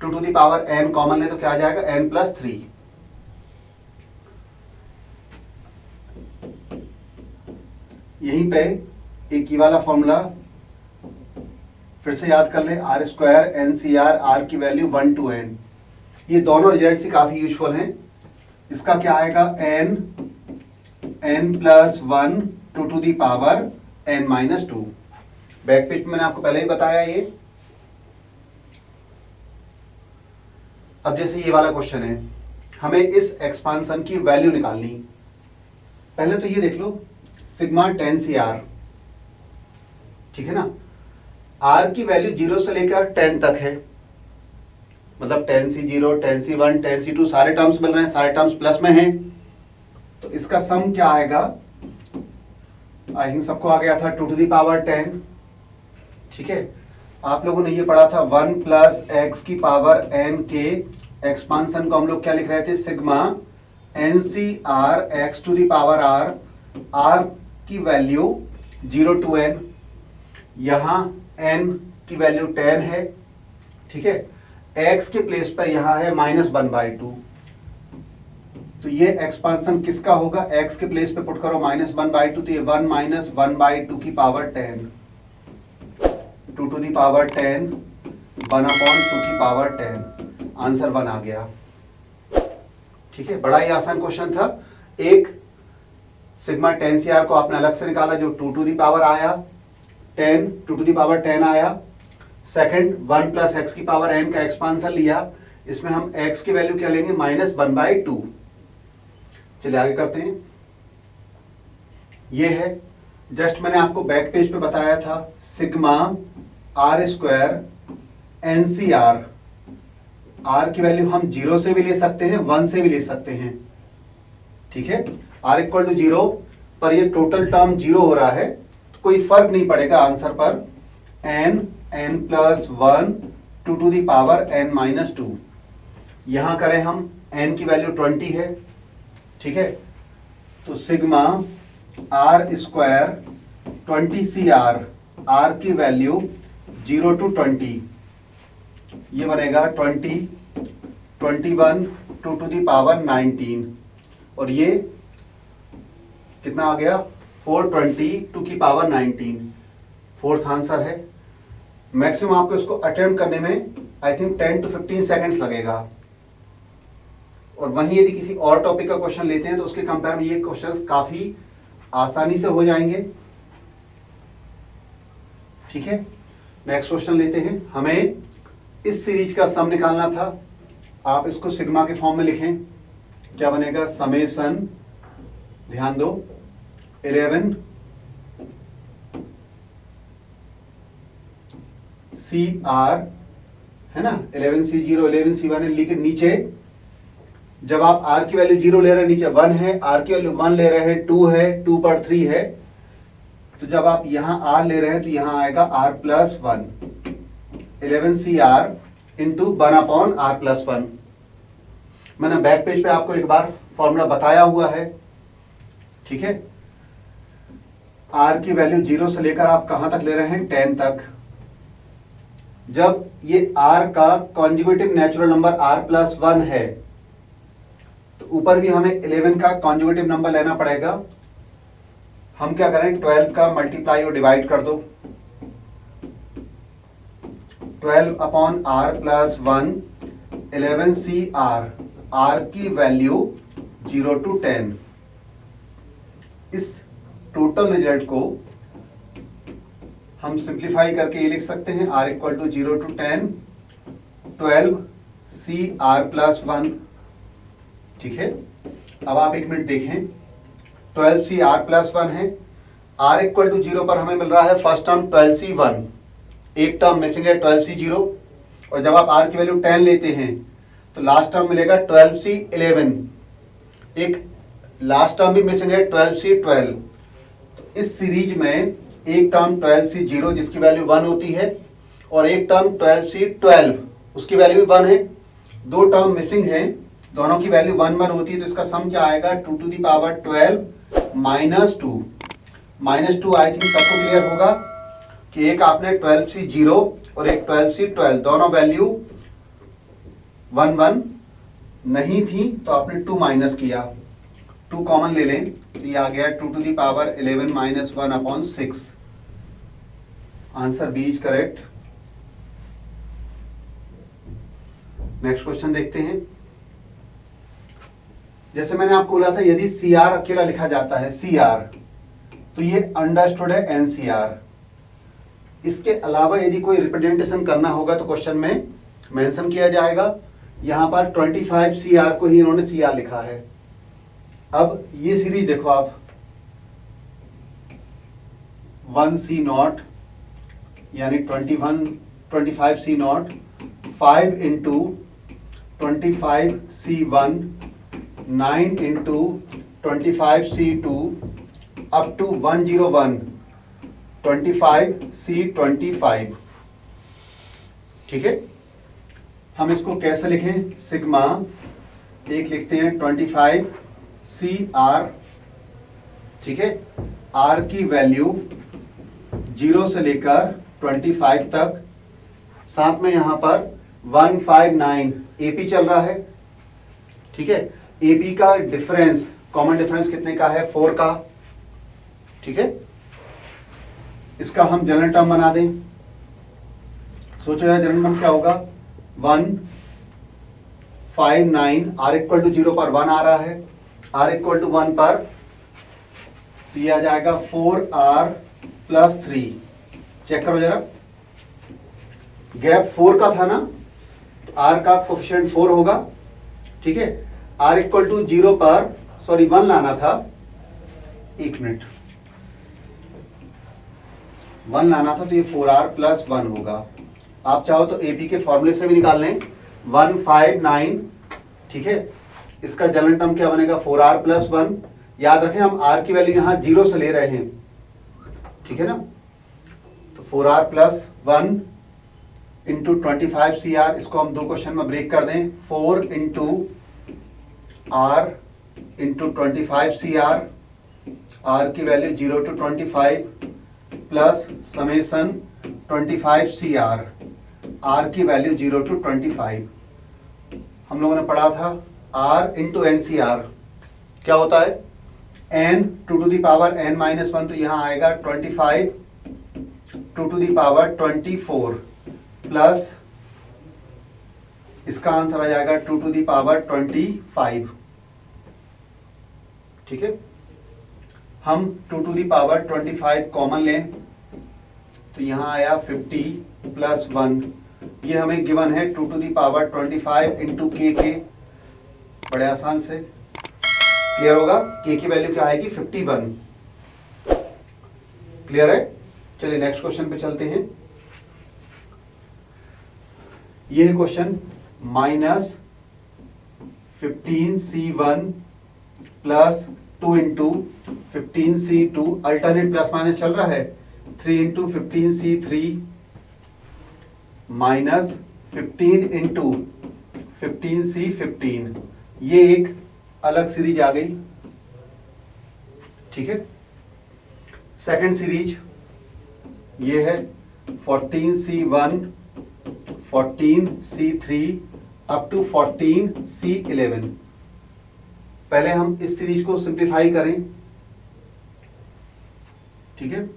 to the power n common ले तो क्या आ जाएगा, n प्लस 3। यहीं पे एक ही वाला फॉर्मूला फिर से याद कर ले, r स्क्वायर NCR r की वैल्यू 1 टू n। ये दोनों रिजल्ट ही काफी यूजफुल हैं। इसका क्या आएगा, n plus 1 to the power n minus 2। Back page मैंने आपको पहले ही बताया ये। अब जैसे ये वाला क्वेश्चन है, हमें इस एक्सपांशन की वैल्यू निकालनी। पहले तो ये देख लो, सिग्मा 10CR, ठीक है ना, r की वैल्यू 0 से लेकर 10 तक है, मतलब 10C0 10C1 10C2 सारे टर्म्स मिल रहे हैं, सारे टर्म्स प्लस में हैं, तो इसका सम क्या आएगा, आई थिंक सबको आ गया था, टू दी पावर 10, ठीक है। आप लोगों ने ये पढ़ा था 1 प्लस एक्स की पावर n के एक्सपांशन को हम लोग क्या लिख रहे थे, sigma NCR x to the power r, r की वैल्यू 0 टू n, यहां n की वैल्यू 10 है, ठीक है, x के प्लेस पर यहां है -1/2, तो ये एक्सपांशन किसका होगा, x के प्लेस पे पुट करो -1/2, तो ये 1 माइनस 1/2 की पावर 10, 2 टू दी पावर 10 1/2 की पावर 10, आंसर 1 आ गया, ठीक है। बड़ा ही आसान क्वेश्चन था। एक सिग्मा 10CR को आपने अलग से निकाला जो 2 टू दी पावर आया 10, 2 टू दी पावर 10 आया। सेकंड 1 प्लस एक्स की पावर n का एक्सपांशन लिया, इसमें हम x की वैल्यू क्या लेंगे, -1/2। चलिए आगे करते हैं। ये है, जस्ट मैंने आपको बैक पेज पे बताया था sigma r square n c r. R की वैल्यू हम 0 से भी ले सकते हैं, 1 से भी ले सकते हैं, ठीक है। आर इक्वल टू 0 पर ये टोटल टर्म 0 हो रहा है तो कोई फर्क नहीं पड़ेगा आंसर पर। N plus 1 to the power n minus 2। यहां करें हम, n की वैल्यू 20 है, ठीक है, तो sigma r square 20 c r, r की वैल्यू 0 to 20, ये बनेगा 20, 21 टू द पावर 19, और ये कितना आ गया 420 टू की पावर 19, फोर्थ आंसर है। मैक्सिमम आपको इसको अटेम्प्ट करने में आई थिंक 10 to 15 सेकेंड्स लगेगा। और वहीं यदि किसी और टॉपिक का क्वेश्चन लेते हैं तो उसके कंपेयर में ये क्वेश्चंस काफी आसानी से हो जाएंगे, ठीक है। नेक्स्ट क्वेश्चन लेते हैं। हमें इस सीरीज का सम निकालना था, आप इसको सिग्मा के फॉर्म में लिखें, क्या बनेगा, समेशन, ध्यान दो, 11 सी आर, है ना, 11 सी 0 11 सी 1 है, लेकिन नीचे जब आप r की वैल्यू 0 ले रहे हैं, नीचे 1 है, r की वैल्यू 1 ले रहे हैं, 2 है, 2 पर 3 है, तो जब आप यहां r ले रहे हैं तो यहां आएगा r plus 1, 11 c r into 1 upon r plus 1। मैंने बैक पेज पे आपको एक बार फॉर्मूला बताया हुआ है, ठीक है। r की वैल्यू 0 से लेकर आप कहां तक ले रहे हैं, 10 तक। जब ये r का conjugative natural number r plus 1 है तो ऊपर भी हमें 11 का कॉन्जुगेटिव नंबर लेना पड़ेगा। हम क्या करें, 12 का मल्टीप्लाई और डिवाइड कर दो, 12 upon r plus 1, 11 c r, r की वैल्यू 0 to 10। इस टोटल रिजल्ट को हम सिंप्लीफाई करके ये लिख सकते हैं, r equal to 0 to 10, 12 c r plus 1, ठीक है। अब आप एक मिनट देखें, 12 सी आर प्लस 1 है, r इक्वल टू 0 पर हमें मिल रहा है फर्स्ट टर्म 12 सी 1, एक टर्म मिसिंग है 12 सी 0, और जब आप r की वैल्यू 10 लेते हैं तो लास्ट टर्म मिलेगा 12 सी 11, एक लास्ट टर्म भी मिसिंग है 12 सी 12। तो इस सीरीज में एक टर्म 12 सी 0 जिसकी वैल्यू 1 होती है, और एक टर्म 12 सी 12 उसकी वैल्यू भी 1 है, दो टर्म मिसिंग है, दोनों की वैल्यू 1 1 होती है, तो इसका सम क्या आएगा, 2 to the power 12 minus 2। Minus 2 I think सबको क्लियर होगा कि एक आपने 12 सी 0 और एक 12 सी 12, दोनों वैल्यू 1 1 नहीं थी तो आपने 2 माइनस किया, 2 कॉमन ले लें तो ये आ गया 2 to the power 11 minus 1 upon 6। Answer B is correct. Next question देखते हैं। जैसे मैंने आपको बोला था, यदि सी आर अकेला लिखा जाता है, सी आर, तो ये अंडरस्टूड है एन सी आर। इसके अलावा यदि कोई रिप्रेजेंटेशन करना होगा तो क्वेश्चन में मेंशन किया जाएगा। यहां पर 25 सी आर को ही इन्होंने सी आर लिखा है। अब ये सीरीज देखो आप, 1 सी नॉट यानी 25 C naught, 5 into 25 C 1, 9 into 25 C 2 up to 101, 25 C 25, ठीक है। हम इसको कैसे लिखें, सिग्मा, एक लिखते हैं 25 सी आर, ठीक है, आर की वैल्यू 0 से लेकर 25 तक, साथ में यहां पर 159 एपी चल रहा है, ठीक है। एपी का डिफरेंस, कॉमन डिफरेंस कितने का है, 4 का, ठीक है। इसका हम जनरल टर्म बना दें, सोचो यार जनरल टर्म क्या होगा, 159, आर इक्वल टू 0 पर 1 आ रहा है, आर इक्वल टू 1 पर तो ये आ जाएगा 4r प्लस 3। चेक करो जरा, गैप 4 का था ना, तो r का कोफिशिएंट 4 होगा, ठीक है। r इक्वल टू 0 पर, सॉरी 1 लाना था, एक मिनट, 1 लाना था तो ये 4r प्लस 1 होगा। आप चाहो तो AP के फॉर्मूले से भी निकाल लें, 159, ठीक है। इसका जलन टर्म क्या बनेगा, 4r प्लस 1। याद रखें हम r की वैल्यू यहाँ 0 से ले रहे हैं, ठीक है ना। तो 4r प्लस 1 इंटू 25CR, इसको हम दो क्वेश्चन में ब्रेक कर दें, 4 into r into 25CR, r की value 0 to 25 plus summation 25CR, r की वैल्यू 0 to 25। हम लोगों ने पढ़ा था r इंटू NCR क्या होता है, n 2 to the power n minus 1, तो यहाँ आएगा 25 2 to the power 24 प्लस इसका आंसर आ जाएगा 2 to the power 25, ठीक है। हम 2 to the power 25 कॉमन लें तो यहाँ आया 50 प्लस 1, ये हमें गिवन है 2 to the power 25 इंटू के, बड़े आसान से क्लियर होगा। के की वैल्यू क्या आएगी, 51। क्लियर है। चलिए नेक्स्ट क्वेश्चन पे चलते हैं। ये है question, minus 15C1 plus 2 into 15C2, alternate plus minus चल रहा है, 3 into 15C3 minus 15 into 15C15। ये एक अलग सीरीज आ गई, ठीक है। सेकंड सीरीज ये है 14C1 14C3 up to 14C11। पहले हम इस सीरीज को सिंप्लीफाई करें, ठीक है।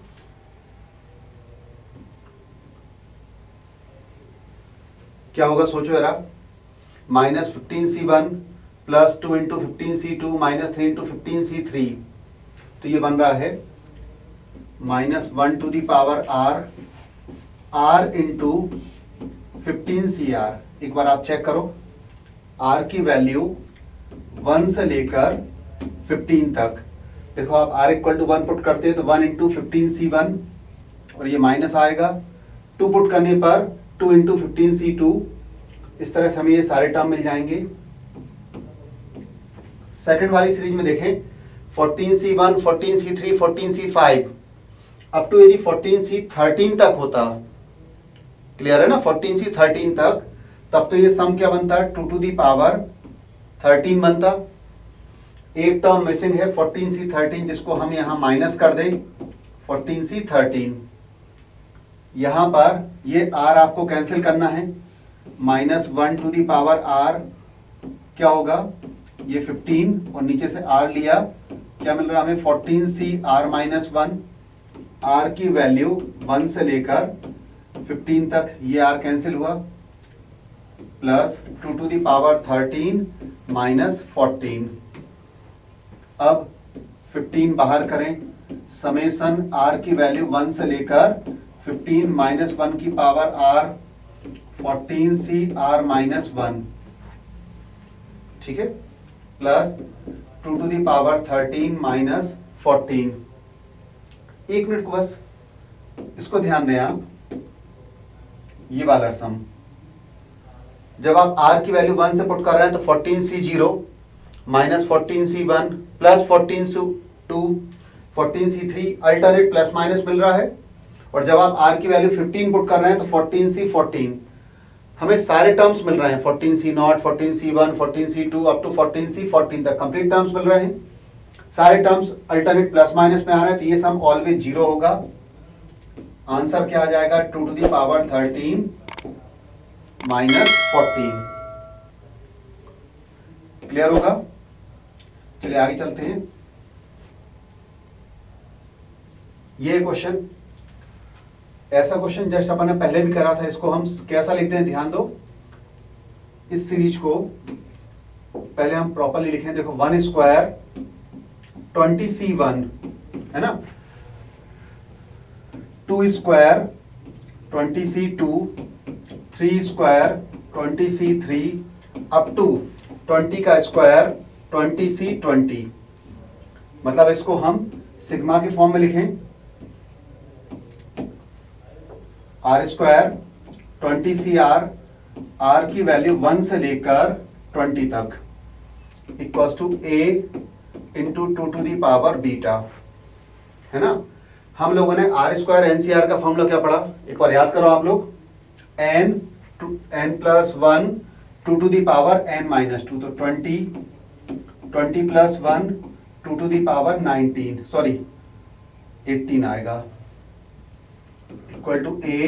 क्या होगा सोचो जरा, minus 15C1 plus 2 into 15C2 minus 3 into 15C3, तो ये बन रहा है minus 1 to the power r into 15CR। एक बार आप चेक करो, r की वैल्यू 1 से लेकर 15 तक, देखो आप r इक्वल टू 1 पुट करते हैं तो 1 इंटू 15C1 और ये माइनस आएगा, 2 पुट करने पर 2 इंटू 15C2, इस तरह से हमें ये सारे टर्म मिल जाएंगे। सेकंड वाली सीरीज में देखें 14C1 14C3 14C5 up to यदि 14C13 तक होता, क्लियर है ना, 14C13 तक, तब तो ये सम क्या बनता है, 2 टू दी पावर 13 बनता। एक टर्म मिसिंग है 14C13, जिसको हम यहां माइनस कर दें 14C13। यहां पर ये r आपको कैंसिल करना है, minus 1 to the power r क्या होगा, ये 15 और नीचे से r लिया, क्या मिल रहा है हमें 14CR माइनस 1। r की वैल्यू 1 से लेकर 15 तक, ये r कैंसिल हुआ, plus 2 to the power 13 minus 14। अब 15 बाहर करें, समेसन r की वैल्यू 1 से लेकर 15 माइनस 1 की पावर r 14CR माइनस 1, ठीक है, plus 2 to the power 13 minus 14। एक मिनट को बस इसको ध्यान दें आप, ये वाला सम जब आप r की वैल्यू 1 से पुट कर रहे हैं तो 14C0 minus 14C1 plus 14C2 14C3, alternate plus minus मिल रहा है। और जब आप r की वैल्यू 15 पुट कर रहे हैं तो 14C14, हमें सारे टर्म्स मिल रहे हैं, 14C0 14C1 14C2 up to 14C14 तक कंप्लीट टर्म्स मिल रहे हैं। सारे टर्म्स अल्टरनेट प्लस माइनस में आ रहा है, तो ये सम ऑलवेज 0 होगा। आंसर क्या आ जाएगा, 2 to the power 13 minus 14। Clear होगा। चलिए आगे चलते हैं। ये क्वेश्चन, ऐसा क्वेश्चन जस्ट अपन ने पहले भी करा था, इसको हम कैसा लिखते हैं ध्यान दो। इस सीरीज को पहले हम प्रॉपरली लिखें, देखो 1 स्क्वायर 20C1 है ना, 2 square 20C2, 3 square 20C3 up to 20 का स्क्वायर 20C20। मतलब इसको हम सिग्मा के फॉर्म में लिखें, आर स्क्वायर 20 आर की वैल्यू 1 से लेकर 20 तक equals to a into 2 to the power beta, है ना। हम लोगों ने आर स्क्वायर एनसीआर का फॉर्मूला क्या पढ़ा, एक बार याद करो आप लोग, n plus 1 2 to the power n minus 2, तो 20 प्लस 1 2 टू दी पावर 18 आएगा equal to a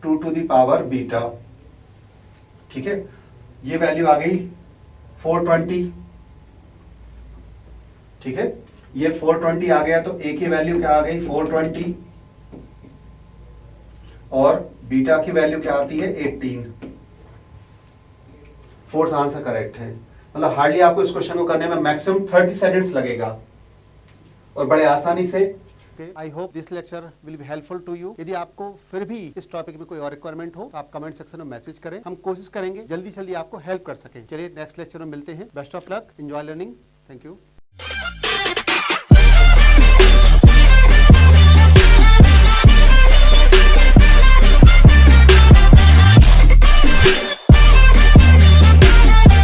2 to the power beta. ठीक है, ये वैल्यू आ गई 420। ठीक है, ये 420 आ गया, तो a की वैल्यू क्या आ गई 420 और बीटा की वैल्यू क्या आती है 18। फोर्थ आंसर करेक्ट है। मतलब हार्डली आपको इस क्वेश्चन को करने में मैक्सिमम 30 सेकंड्स लगेगा और बड़े आसानी से। I hope this lecture will be helpful to you. यदि आपको फिर भी इस टॉपिक में कोई और रिक्वायरमेंट हो तो आप कमेंट सेक्शन में मैसेज करें, हम कोशिश करेंगे जल्दी से जल्दी आपको हेल्प कर सकें। चलिए नेक्स्ट लेक्चर में मिलते हैं। Best of luck, enjoy learning, thank you.